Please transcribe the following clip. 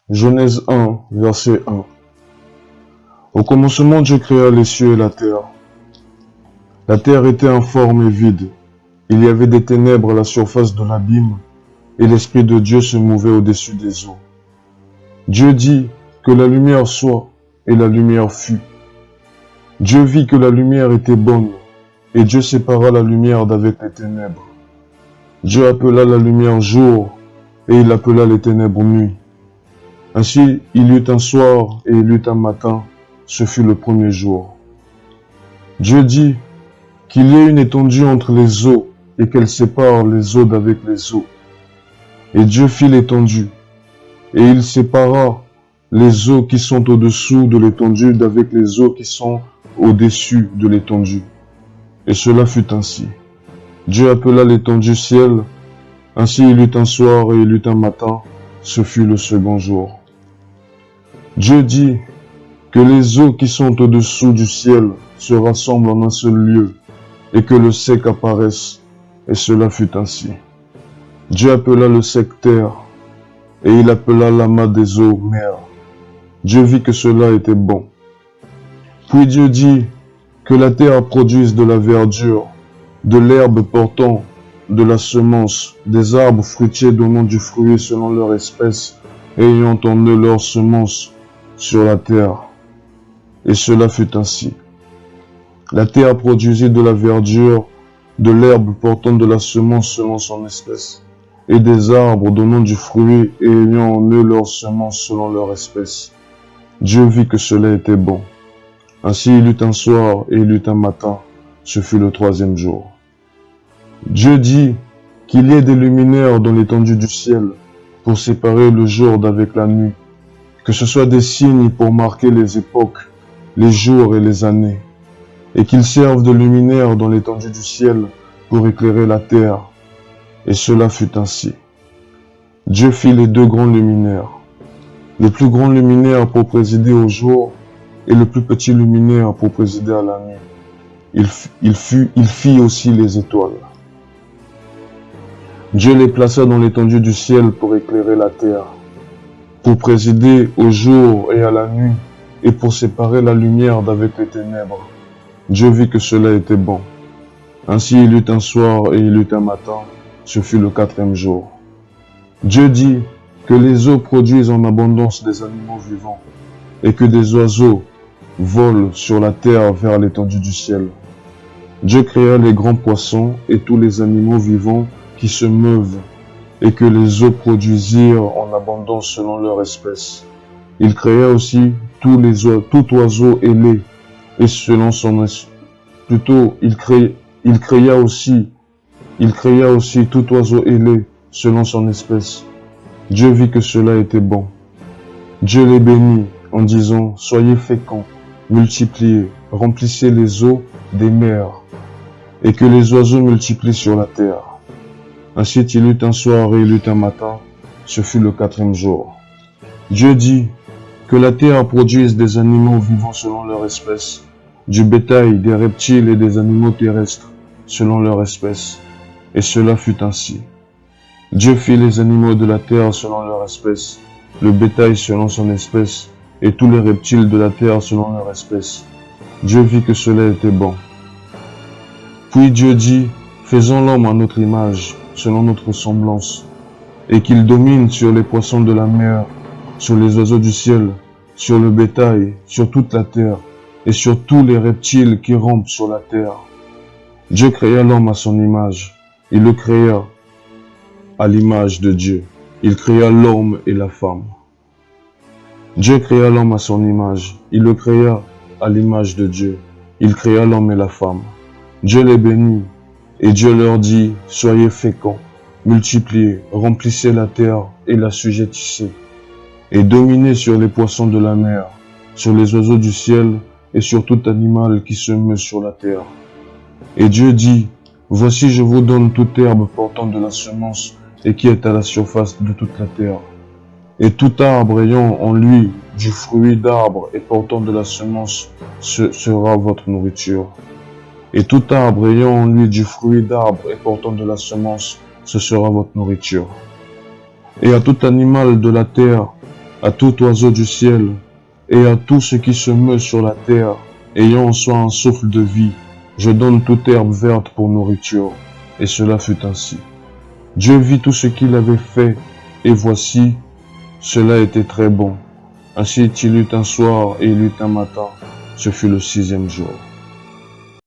Genèse 1, verset 1. Au commencement, Dieu créa les cieux et la terre. La terre était informe et vide. Il y avait des ténèbres à la surface de l'abîme, et l'Esprit de Dieu se mouvait au-dessus des eaux. Dieu dit que la lumière soit, et la lumière fut. Dieu vit que la lumière était bonne, et Dieu sépara la lumière d'avec les ténèbres. Dieu appela la lumière jour, et il appela les ténèbres nuit. Ainsi, il y eut un soir et il y eut un matin, ce fut le premier jour. Dieu dit qu'il y ait une étendue entre les eaux et qu'elle sépare les eaux d'avec les eaux. Et Dieu fit l'étendue, et il sépara les eaux qui sont au-dessous de l'étendue d'avec les eaux qui sont au-dessus de l'étendue. Et cela fut ainsi. Dieu appela l'étendue ciel, ainsi il y eut un soir et il y eut un matin, ce fut le second jour. Dieu dit que les eaux qui sont au-dessous du ciel se rassemblent en un seul lieu, et que le sec apparaisse, et cela fut ainsi. Dieu appela le sec terre, et il appela l'amas des eaux mer. Dieu vit que cela était bon. Puis Dieu dit que la terre produise de la verdure, de l'herbe portant de la semence, des arbres fruitiers donnant du fruit selon leur espèce, et ayant en eux leur semence sur la terre. Et cela fut ainsi. La terre produisit de la verdure, de l'herbe portant de la semence selon son espèce, et des arbres donnant du fruit et ayant en eux leur semence selon leur espèce. Dieu vit que cela était bon. Ainsi il y eut un soir et il y eut un matin, ce fut le troisième jour. Dieu dit qu'il y ait des luminaires dans l'étendue du ciel, pour séparer le jour d'avec la nuit, que ce soit des signes pour marquer les époques, les jours et les années, et qu'ils servent de luminaires dans l'étendue du ciel pour éclairer la terre. Et cela fut ainsi. Dieu fit les deux grands luminaires, le plus grand luminaire pour présider au jour et le plus petit luminaire pour présider à la nuit. Il fit aussi les étoiles. Dieu les plaça dans l'étendue du ciel pour éclairer la terre, pour présider au jour et à la nuit, et pour séparer la lumière d'avec les ténèbres. Dieu vit que cela était bon. Ainsi il y eut un soir et il y eut un matin, ce fut le quatrième jour. Dieu dit que les eaux produisent en abondance des animaux vivants, et que des oiseaux volent sur la terre vers l'étendue du ciel. Dieu créa les grands poissons et tous les animaux vivants qui se meuvent, et que les eaux produisirent en abondance selon leur espèce. Il créa aussi tout oiseau ailé, et selon son espèce. Il créa aussi tout oiseau ailé selon son espèce. Dieu vit que cela était bon. Dieu les bénit en disant, soyez féconds, multipliez, remplissez les eaux des mers, et que les oiseaux multiplient sur la terre. Ainsi il y eut un soir et il y eut un matin, ce fut le quatrième jour. Dieu dit que la terre produise des animaux vivants selon leur espèce, du bétail, des reptiles et des animaux terrestres selon leur espèce. Et cela fut ainsi. Dieu fit les animaux de la terre selon leur espèce, le bétail selon son espèce, et tous les reptiles de la terre selon leur espèce. Dieu vit que cela était bon. Puis Dieu dit, faisons l'homme à notre image, selon notre semblance, et qu'il domine sur les poissons de la mer, sur les oiseaux du ciel, sur le bétail, sur toute la terre, et sur tous les reptiles qui rampent sur la terre. Dieu créa l'homme à son image. Il le créa à l'image de Dieu. Il créa l'homme et la femme. Dieu créa l'homme à son image. Il le créa à l'image de Dieu. Il créa l'homme et la femme. Dieu les bénit, et Dieu leur dit, soyez féconds, multipliez, remplissez la terre et l'assujettissez, et dominez sur les poissons de la mer, sur les oiseaux du ciel, et sur tout animal qui se meut sur la terre. Et Dieu dit, voici je vous donne toute herbe portant de la semence, et qui est à la surface de toute la terre. Et tout arbre ayant en lui du fruit d'arbre et portant de la semence, ce sera votre nourriture. Et tout arbre ayant en lui du fruit d'arbre et portant de la semence, ce sera votre nourriture. Et à tout animal de la terre, à tout oiseau du ciel et à tout ce qui se meut sur la terre, ayant en soi un souffle de vie, je donne toute herbe verte pour nourriture. Et cela fut ainsi. Dieu vit tout ce qu'il avait fait, et voici, cela était très bon. Ainsi il eut un soir et il eut un matin, ce fut le 6e jour.